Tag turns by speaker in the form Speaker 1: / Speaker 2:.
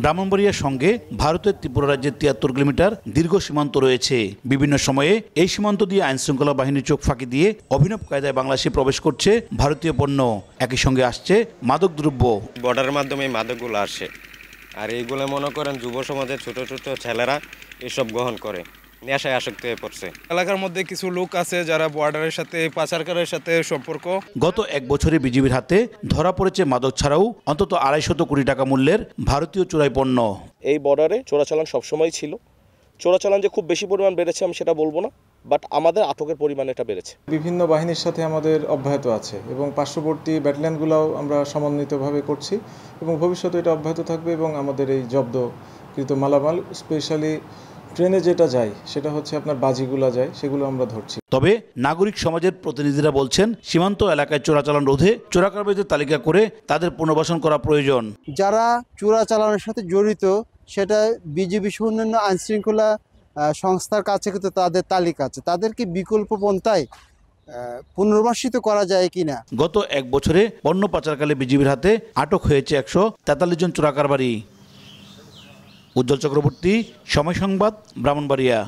Speaker 1: ব্রাহ্মণবাড়িয়ার সঙ্গে ভারতের ত্রিপুরা রাজ্যের ৭৩ কিলোমিটার দীর্ঘ সীমান্ত রয়েছে। বিভিন্ন সময়ে এই সীমান্ত দিয়ে আইনশৃঙ্খলা বাহিনীর চোখ ফাঁকি দিয়ে অভিনব কায়দায় বাংলাদেশে প্রবেশ করছে ভারতীয় পণ্য। একই সঙ্গে আসছে মাদকদ্রব্য।
Speaker 2: বর্ডারের মাধ্যমে মাদকগুলো আসে, আর এইগুলো মনে করেন যুব সমাজের ছোট ছোট ছেলেরা এসব গ্রহণ করে নেশায় আসক্ত হয়ে পড়ছে।
Speaker 3: এলাকার মধ্যে কিছু লোক আছে যারা বর্ডারের সাথে পাচারকারের সাথে সম্পর্ক।
Speaker 1: গত এক বছরে বিজিবির হাতে ধরা পড়েছে মাদক ছাড়াও অন্তত ২৫০ কোটি টাকা মূল্যের ভারতীয় চোরাই পণ্য।
Speaker 4: এই বর্ডারে চোরাচালান সবসময় ছিল। চোরাচালান যে খুব বেশি পরিমাণ বেড়েছে আমি সেটা বলবো না, বাট আমাদের আটকের পরিমাণ এটা বেড়েছে।
Speaker 5: বিভিন্ন বাহিনীর সাথে আমাদের অব্যাহত আছে এবং পার্শ্ববর্তী ব্যাটালিয়নগুলোও আমরা সমন্বিতভাবে করছি এবং ভবিষ্যতে এটা অব্যাহত থাকবে। এবং আমাদের এই জব্দকৃত মালামাল স্পেশালি ট্রেনে যেটা যায় সেটা হচ্ছে আপনার বাজিগুলা যায়, সেগুলো আমরা ধরছি।
Speaker 1: তবে নাগরিক সমাজের প্রতিনিধিরা বলছেন সীমান্ত এলাকায় চোরাচালান রোধে চোরাকারবারিদের তালিকা করে তাদের পুনর্বাসন করা প্রয়োজন।
Speaker 6: যারা চোরাচালানের সাথে জড়িত সেটা বিজিবি সহ অন্যান্য আইনশৃঙ্খলা সংস্থার কাছে কিন্তু তাদের তালিকা আছে, তাদেরকে বিকল্প পন্থায় পুনর্বাসিত করা যায় কিনা।
Speaker 1: গত এক বছরে পণ্য পাচারকালে বিজিবির হাতে আটক হয়েছে ১৪৩ জন চোরাকারবারি। উজ্জ্বল চক্রবর্তী, সময় সংবাদ, ব্রাহ্মণবাড়িয়া।